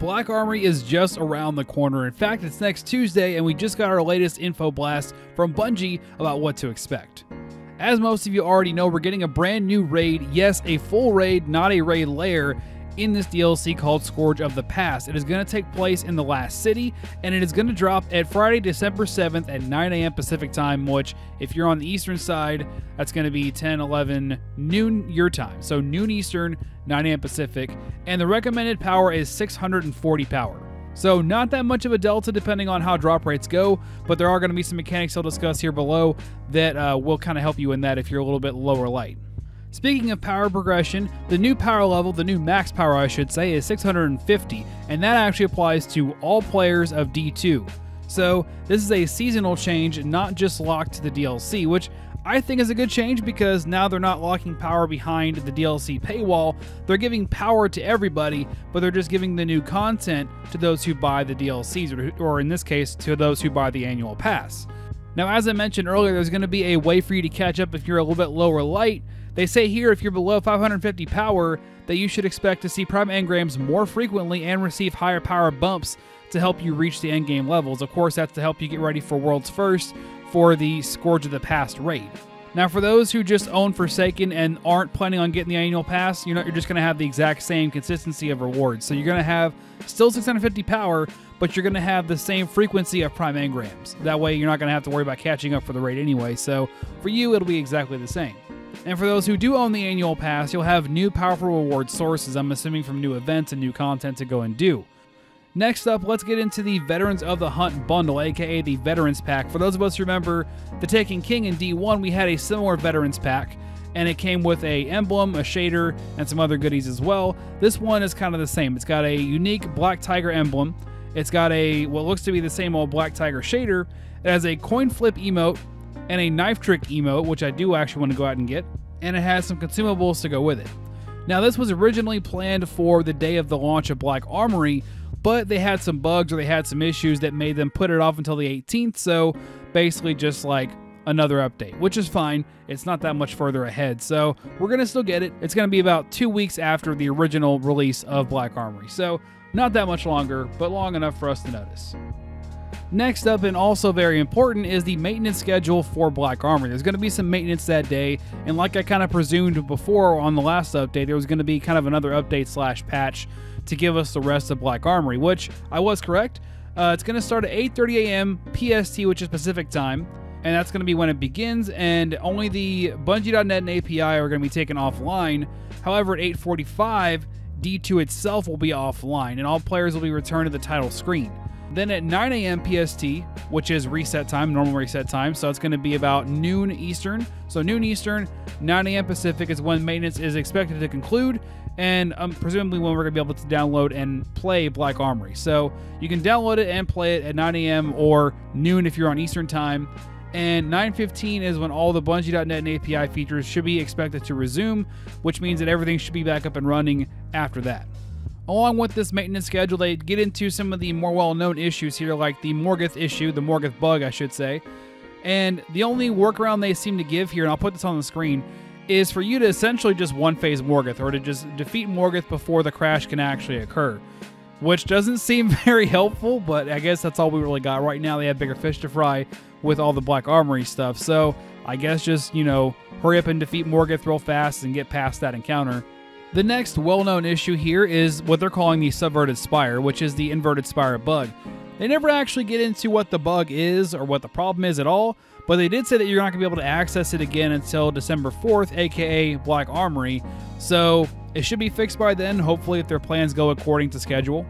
Black Armory is just around the corner. In fact, it's next Tuesday, and we just got our latest info blast from Bungie about what to expect. As most of you already know, we're getting a brand new raid, yes, a full raid, not a raid lair, in this DLC called Scourge of the Past. It is going to take place in the last city, and it is going to drop at Friday, December 7th at 9 a.m. Pacific time, which, if you're on the eastern side, that's going to be 10, 11, noon your time. So noon Eastern, 9 a.m. Pacific, and the recommended power is 640 power. So not that much of a delta depending on how drop rates go, but there are going to be some mechanics I'll discuss here below that will kind of help you in that if you're a little bit lower light. Speaking of power progression, the new power level, the new max power I should say, is 650, and that actually applies to all players of D2. So this is a seasonal change, not just locked to the DLC, which I think is a good change because now they're not locking power behind the DLC paywall. They're giving power to everybody, but they're just giving the new content to those who buy the DLCs, or in this case, to those who buy the annual pass. Now, as I mentioned earlier, there's going to be a way for you to catch up if you're a little bit lower light. They say here if you're below 550 power that you should expect to see prime engrams more frequently and receive higher power bumps to help you reach the endgame levels. Of course, that's to help you get ready for World's First for the Scourge of the Past raid. Now, for those who just own Forsaken and aren't planning on getting the annual pass, you're just going to have the exact same consistency of rewards. So you're going to have still 650 power, but you're going to have the same frequency of prime engrams. That way, you're not going to have to worry about catching up for the raid anyway. So for you, it'll be exactly the same. And for those who do own the annual pass, you'll have new powerful reward sources, I'm assuming from new events and new content to go and do. Next up, let's get into the Veterans of the Hunt bundle, aka the Veterans Pack. For those of us who remember the Taken King in D1, we had a similar Veterans Pack, and it came with a emblem, a shader, and some other goodies as well. This one is kind of the same. It's got a unique Black Tiger emblem. It's got a what looks to be the same old Black Tiger shader. It has a coin flip emote and a knife trick emote, which I do actually want to go out and get, and it has some consumables to go with it. Now, this was originally planned for the day of the launch of Black Armory, but they had some bugs or they had some issues that made them put it off until the 18th, so basically just like another update, which is fine. It's not that much further ahead, so we're going to still get it. It's going to be about 2 weeks after the original release of Black Armory, so not that much longer, but long enough for us to notice. Next up, and also very important, is the maintenance schedule for Black Armory. There's going to be some maintenance that day, and like I kind of presumed before on the last update, there was going to be kind of another update slash patch to give us the rest of Black Armory, which I was correct. It's going to start at 8:30 a.m. PST, which is Pacific time, and that's going to be when it begins, and only the Bungie.net and API are going to be taken offline. However, at 8:45, D2 itself will be offline, and all players will be returned to the title screen. Then at 9 a.m. PST, which is reset time, normal reset time, so it's going to be about noon Eastern. So noon Eastern, 9 a.m. Pacific is when maintenance is expected to conclude, and presumably when we're going to be able to download and play Black Armory. So you can download it and play it at 9 a.m. or noon if you're on Eastern time. And 9:15 is when all the Bungie.net and API features should be expected to resume, which means that everything should be back up and running after that. Along with this maintenance schedule, they get into some of the more well-known issues here, like the Morgoth issue, the Morgoth bug, I should say. And the only workaround they seem to give here, and I'll put this on the screen, is for you to essentially just one-phase Morgoth, or to just defeat Morgoth before the crash can actually occur. Which doesn't seem very helpful, but I guess that's all we really got. Right now, they have bigger fish to fry with all the Black Armory stuff, so I guess just, hurry up and defeat Morgoth real fast and get past that encounter. The next well-known issue here is what they're calling the Subverted Spire, which is the Inverted Spire bug. They never actually get into what the bug is or what the problem is at all, but they did say that you're not going to be able to access it again until December 4th, aka Black Armory, so it should be fixed by then, hopefully, if their plans go according to schedule.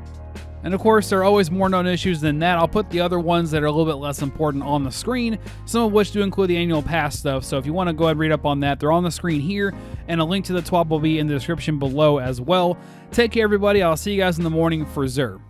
And of course, there are always more known issues than that. I'll put the other ones that are a little bit less important on the screen, some of which do include the annual pass stuff. So if you want to go ahead and read up on that, they're on the screen here, and a link to the TWAB will be in the description below as well. Take care, everybody. I'll see you guys in the morning for Xur.